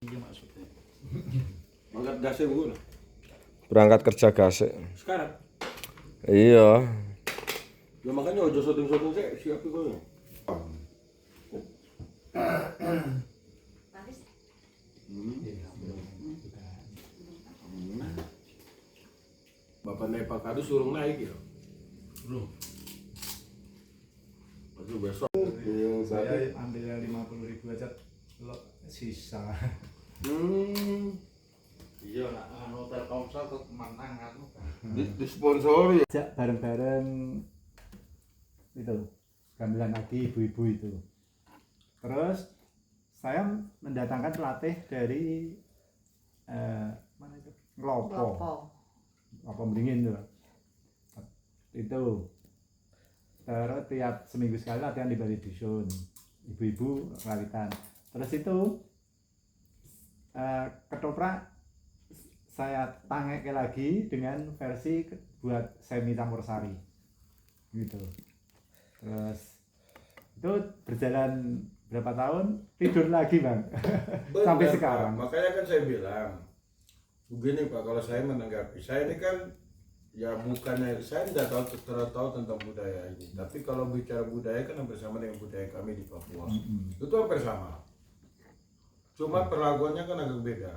Iya maksudnya. Angkat gasnya bu. Berangkat kerja gasik. Sekarang. Iya. Ya makanya ojo syuting saya siap itu. Bapak naik Pak Kadu suruh naik ya. Belum. Masih besok. Saya ambil 50.000 aja lo sisa. Iya nak hotel Komsel ke Manang anu kan. Disponsori. Ajak bareng-bareng itu gamelan lagi ibu-ibu itu. Terus saya mendatangkan pelatih dari mana itu? Ngelopo. Apa Beringin itu. Itu. Terus tiap seminggu sekali latihan di Bali Dusun. Ibu-ibu rawitan. Terus itu ketoprak saya tangek lagi dengan versi buat semi campur sari gitu. Terus itu berjalan berapa tahun tidur lagi bang. Sampai Benar, sekarang. Pak. Makanya kan saya bilang begini Pak, kalau saya menanggapi, saya ini kan ya bukannya saya tidak tahu tentang budaya ini, tapi kalau bicara budaya kan hampir sama dengan budaya kami di Papua. Itu hampir sama, cuma perlakuannya kan agak beda.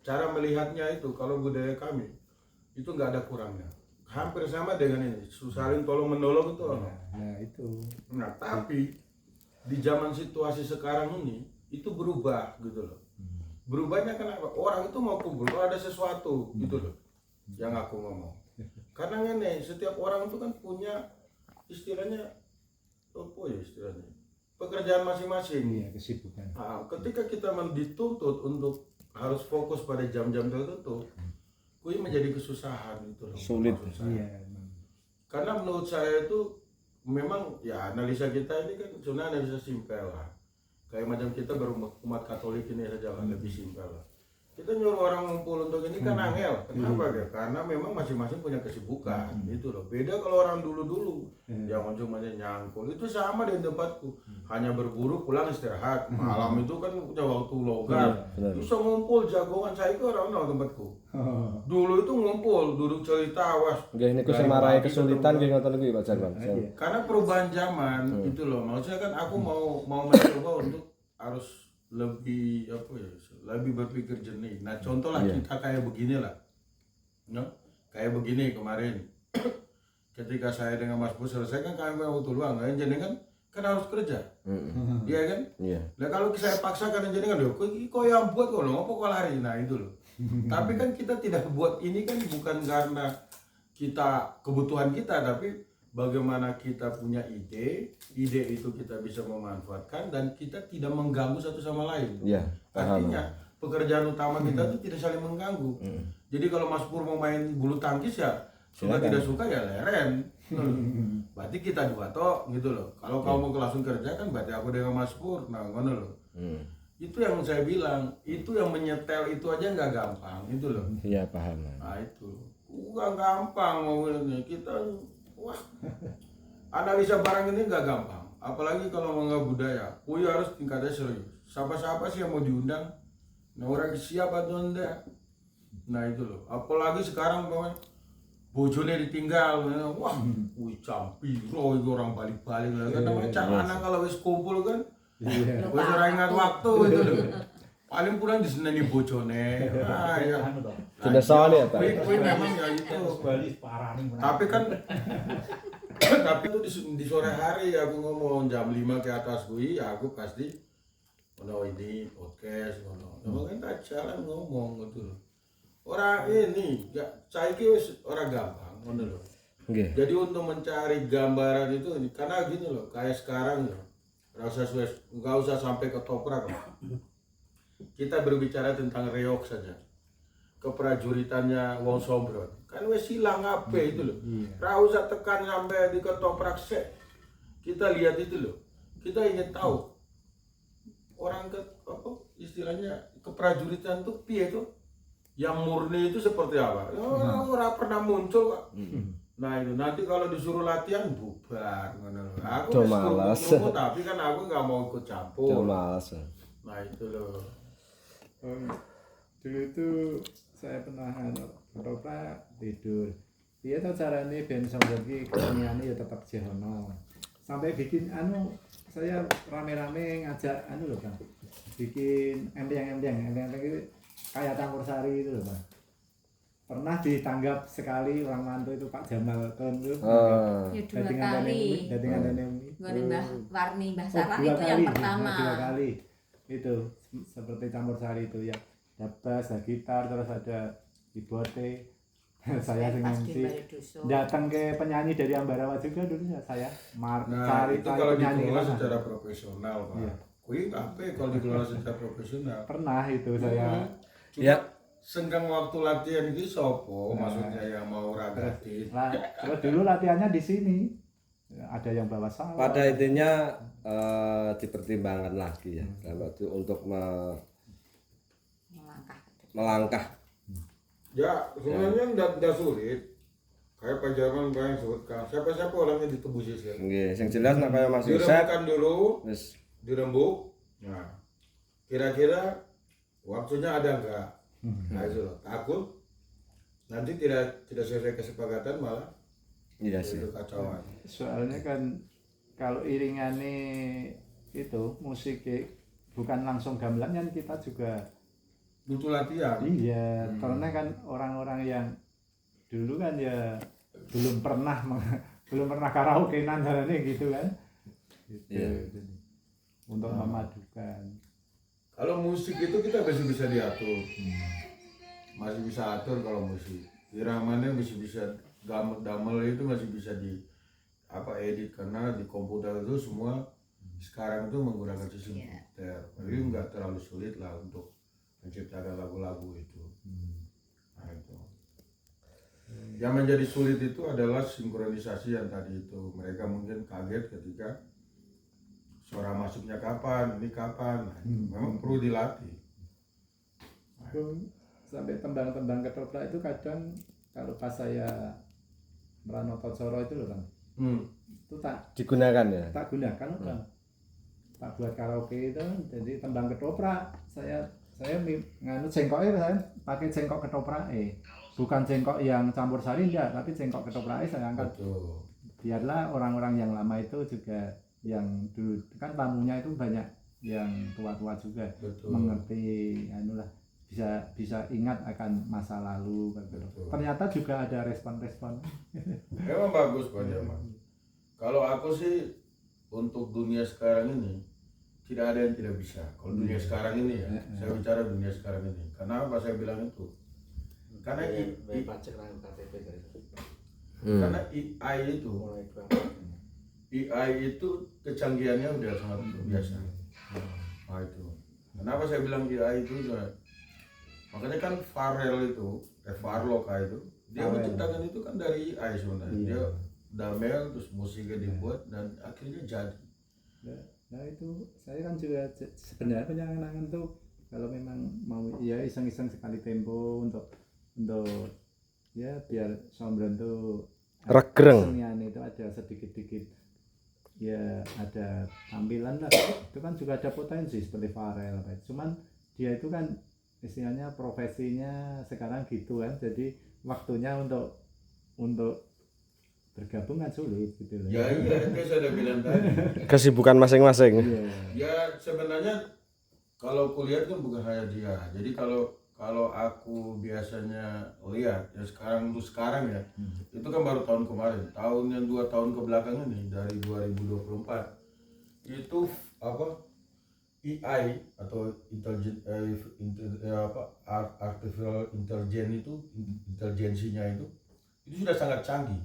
Cara melihatnya itu kalau budaya kami itu nggak ada kurangnya, hampir sama dengan ini, saling tolong menolong itu. Nah itu. Nah tapi di zaman situasi sekarang ini itu berubah gitu loh. Berubahnya kenapa? Orang itu mau kumpul kalau ada sesuatu gitu loh yang aku ngomong. Karena ini setiap orang itu kan punya istilahnya apa ya istilahnya pekerjaan masing-masing. Iya kesibukan. Nah, ketika kita dituntut untuk harus fokus pada jam-jam tertentu, kui menjadi kesusahan gitu loh. Sulit. maksud saya. Iya. Karena menurut saya itu memang ya analisa kita ini kan sebenarnya analisa simpel lah. Kayak macam kita berumat Katolik ini saja lah, lebih simpel lah. Kita nyuruh orang ngumpul untuk ini kan angel. Kenapa ya? Karena memang masing-masing punya kesibukan gitu loh. Beda kalau orang dulu-dulu yang cuma nyangkul itu sama dengan tempatku. Hanya berburu pulang istirahat. Malam itu kan punya waktu longgar. Bisa ngumpul jagongan saya itu orang tempatku. Dulu itu ngumpul, duduk cerita awas. Nggih niku sing marai kesulitan nggih ngoten niku Pak Jarwan. Karena perubahan zaman itu loh. Maksudnya kan aku mau mencoba untuk harus lebih apa ya, lebih berpikir jernih. Nah contoh lah kita kayak begini lah, no? Kayak begini kemarin, ketika saya dengan Mas Bus selesai kan kami waktu luang, kan jadi kan harus kerja, iya kan? Iya. Nah kalau saya paksakan jadi kan, kok yang buat kok lo, kok lari, nah itu loh. Tapi kan kita tidak buat ini kan bukan karena kita kebutuhan kita, tapi bagaimana kita punya ide itu kita bisa memanfaatkan dan kita tidak mengganggu satu sama lain. Iya. Artinya pekerjaan utama kita itu tidak saling mengganggu. Jadi kalau Mas Pur mau main bulu tangkis ya suka tidak suka ya leren. Berarti kita dua toh gitu loh. Kalau kamu mau langsung kerja kan berarti aku dengan Mas Pur. Nah ngono loh. Itu yang saya bilang, itu yang menyetel itu aja nggak gampang itu loh. Iya paham. Nah itu nggak gampang mau ini kita. Wah, analisa barang ini nggak gampang, apalagi kalau menganggap budaya. Kui harus tingkatnya serius. Siapa sih yang mau diundang? Nah orang siap atau enggak? Nah itu loh. Apalagi sekarang kawan bojone ditinggal, wah, wih campiro itu orang balik-balik lah. Kan macam anak kalau wis kumpul kan, wis orang ingat waktu itu loh. Paling pulang di sini nih bojone. Ah ya. Sudah soalnya ya Pak. Kui memang ya itu. Tapi kan tapi itu di sore hari aku ngomong jam 5 ke atas gue ya aku pasti ini podcast kan tak jalan ngomong gitu loh. Orang ini ya saiki wis ora gampang ngono loh. Jadi untuk mencari gambaran itu karena gini loh kayak sekarang ya nggak usah sampai ke toprak. Kita berbicara tentang reok saja. Keprajuritannya wong Sombron kan wes hilang apa itu loh. Ra usah tekan sampai di ketoprak sek. Kita lihat itu loh. Kita ingin tahu orang apa istilahnya keprajuritan itu piye itu yang murni itu seperti apa. Ora pernah muncul Pak. Nah itu nanti kalau disuruh latihan bubar ngono. Aku malas. Tapi kan aku nggak mau ikut campur. Malas. Nah itu loh. Dulu itu saya pernah ketoprak tidur. Dia tahu caranya ben sampeyan iki keseniane ya tetap jehono. Sampai bikin saya rame-rame ngajak loh Bang. Bikin endeng-endeng itu kayak campur sari itu loh Bang. Pernah ditanggap sekali orang mantu itu Pak Jamal Ton itu. Ya 2 kali. Ngene Mbah Warni Mbah Sarah itu yang pertama. 2 kali. Itu seperti campur sari itu ya. Ada bass, ada gitar, terus ada keyboard. Saya dengan datang ke penyanyi dari Ambarawa juga dulu ya saya cari itu kalau penyanyi dikelola secara profesional Pak. Iya. Kuing apa kalau dikelola secara profesional? Pernah itu saya. Cuma Ya. senggang waktu latihan itu sopo maksudnya yang mau ragatin. Terus dulu latihannya di sini. Ada yang bawa salah. Pada intinya dipertimbangkan lagi ya kalau itu untuk melangkah. Ya sebenarnya tidak sulit. Kayak Pak Jamal bayang sebutkan. Siapa-siapa orangnya ditebusi sih. Nggih, sing jelas nek kaya Mas Yusef Dirembukkan dulu, wis dirembuk. Nah, kira-kira waktunya ada enggak? Nah itu loh. Takut nanti tidak sesuai kesepakatan malah iya sih. itu kacauan. Soalnya kan kalau iringannya itu musik bukan langsung gamelan kan kita juga Butuh latihan. iya karena kan orang-orang yang dulu kan ya belum pernah karaokean caranya gitu kan gitu. Iya. Untuk memadukan Kalau musik itu kita masih bisa diatur. Masih bisa atur kalau musik. Iramanya masih bisa gamel itu masih bisa edit karena di komputer itu semua sekarang itu menggunakan sistem komputer. Jadi nggak terlalu sulit lah untuk menciptakan lagu-lagu itu. Nah itu. Yang menjadi sulit itu adalah sinkronisasi yang tadi itu. Mereka mungkin kaget ketika suara masuknya kapan, ini kapan. Nah, memang perlu dilatih. sampai tembang-tembang ketoprak itu kadang kalau pas saya meranoto coro itu loh Bang itu Digunakan ya. tak gunakan Bang tak buat karaoke itu jadi tembang ketoprak saya nganu cengkoknya saya pakai cengkok ketoprak bukan cengkok yang campur sari enggak tapi cengkok ketoprak saya angkat. Betul. Biarlah orang-orang yang lama itu juga yang dulu kan tamunya itu banyak yang tua-tua juga. Betul. Mengerti anulah bisa ingat akan masa lalu gitu. Ternyata juga ada respon-respon. Memang bagus Pak Jamal. Kalau aku sih untuk dunia sekarang ini tidak ada yang tidak bisa. Kalau dunia sekarang ini ya, saya bicara dunia sekarang ini. Karena apa saya bilang itu? Karena karena AI itu kecanggihannya udah sangat luar biasa. Nah itu. Kenapa saya bilang AI itu? Makanya kan Farloka itu, dia menciptakan itu kan dari AI sebenarnya. Dia damel terus musiknya dibuat dan akhirnya jadi. Nah itu saya kan juga sebenarnya penyanyi tuh kalau memang mau ya iseng-iseng sekali tempo untuk ya biar sombran tuh Regreng. kesenian itu ada sedikit-sedikit ya ada tampilan lah itu kan juga ada potensi seperti Farel cuman dia itu kan istilahnya profesinya sekarang gitu kan jadi waktunya untuk bergabung kan sulit gitu loh. Ya iya, itu saya udah bilang tadi. Kesibukan masing-masing. Ya sebenarnya kalau kuliah kan bukan hanya dia. Jadi kalau aku biasanya lihat ya sekarang ya, itu kan baru tahun kemarin, tahun yang 2 tahun ke belakang ini dari 2024 itu AI atau artificial intelligence itu intelijensinya itu sudah sangat canggih.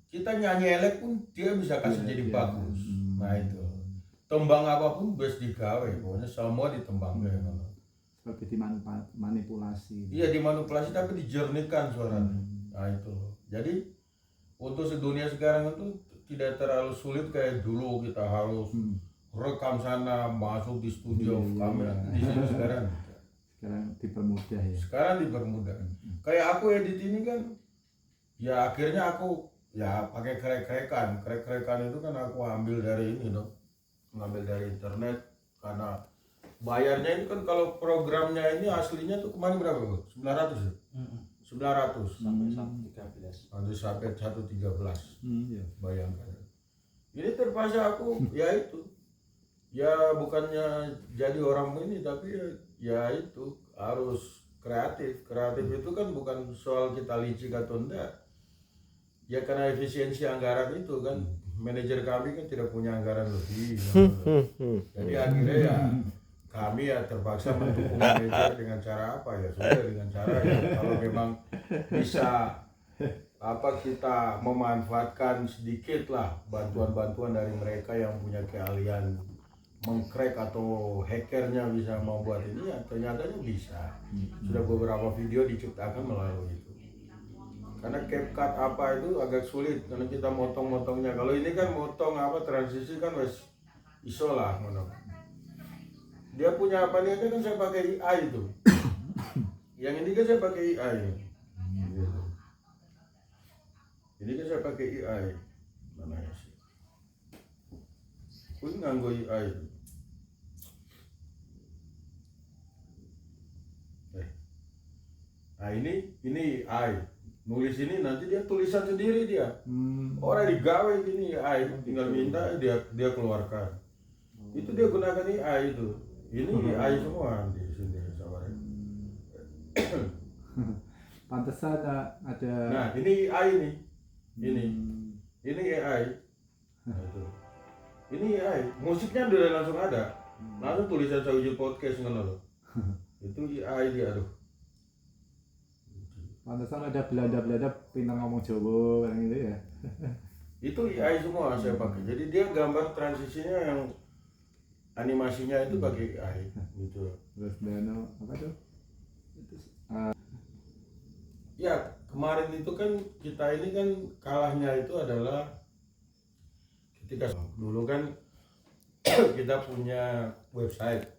Kita nyanyi elek pun dia bisa kasih jadi bagus. Nah itu tembang apapun best digawe, pokoknya semua ditembangkan. Seperti dimanipulasi. Iya dimanipulasi tapi dijernihkan suaranya. Nah itu. Jadi untuk sedunia sekarang itu tidak terlalu sulit kayak dulu kita harus rekam sana masuk di studio kamera. Di sini sekarang dipermudah ya. Sekarang dipermudah. Kayak aku edit ini kan, ya akhirnya aku ya pakai krek-krekan itu kan aku ambil dari ini dong, ngambil dari internet karena bayarnya ini kan kalau programnya ini aslinya tuh kemarin berapa Bu? 900 ya? 900 sampai 113. nanti sampai 113 Iya. bayangkan. Ini terpaksa aku ya itu ya bukannya jadi orang ini tapi ya itu harus kreatif itu kan bukan soal kita licik atau enggak ya karena efisiensi anggaran itu kan manajer kami kan tidak punya anggaran lebih jadi akhirnya ya kami ya terpaksa mendukung manajer dengan cara apa ya sudah dengan cara ya kalau memang bisa apa kita memanfaatkan sedikit lah bantuan-bantuan dari mereka yang punya keahlian mengcrack atau hackernya bisa membuat ini ya ternyata bisa sudah beberapa video diciptakan melalui itu karena CapCut apa itu agak sulit karena kita motong-motongnya kalau ini kan motong apa transisi kan wes iso lah dia punya apa nih kan saya pakai AI itu yang ini kan saya pakai AI gitu. Ini kan saya pakai AI mana ya sih pun nganggo AI itu. Nah ini AI nulis ini nanti dia tulisan sendiri dia orang digawe gini AI tinggal minta dia keluarkan itu dia gunakan AI itu ini AI semua di sini sabar Pantesan ada. nah ini AI ini AI nah, itu. Ini AI musiknya udah langsung ada langsung tulisan Sauji Podcast ngono loh itu AI dia aduh Pantesan ada Belanda pintar ngomong Jawa kan gitu ya. itu AI semua saya pakai jadi dia gambar transisinya yang animasinya itu pakai AI gitu Terus Dano apa tuh? ya kemarin itu kan kita ini kan kalahnya itu adalah ketika dulu kan kita punya website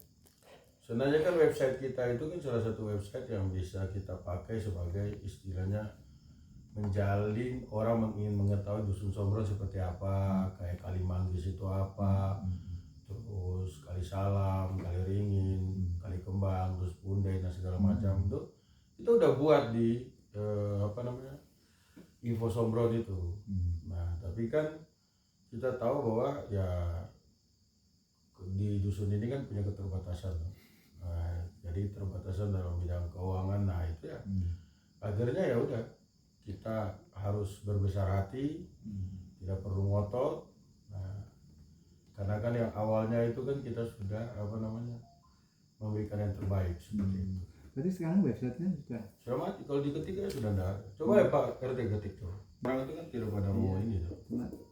sebenarnya kan website kita itu kan salah satu website yang bisa kita pakai sebagai istilahnya menjalin orang ingin mengetahui Dusun Sombro seperti apa kayak Kalimanggis itu apa terus Kali Salam, Kali Ringin, Kali Kembang, terus Pundai dan segala macam itu kita udah buat di apa namanya Info Sombro itu nah tapi kan kita tahu bahwa ya di dusun ini kan punya keterbatasan nah, jadi keterbatasan dalam bidang keuangan nah itu ya akhirnya ya udah kita harus berbesar hati tidak perlu ngotot nah, karena kan yang awalnya itu kan kita sudah apa namanya memberikan yang terbaik seperti itu. Berarti sekarang websitenya sudah. Sudah mati kalau diketik ya sudah enggak ada. Coba ya Pak RT ketik tuh. Orang itu kan tidak pada mau ini tuh.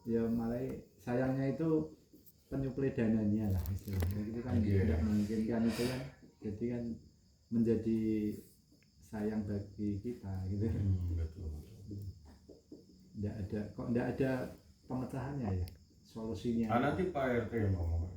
Ya malah sayangnya itu penyuplai dananya lah istilahnya itu kan tidak memungkinkan itu kan jadi kan menjadi sayang bagi kita gitu Betul. tidak ada kok tidak ada pemecahannya ya solusinya Nanti Pak RT yang ngomong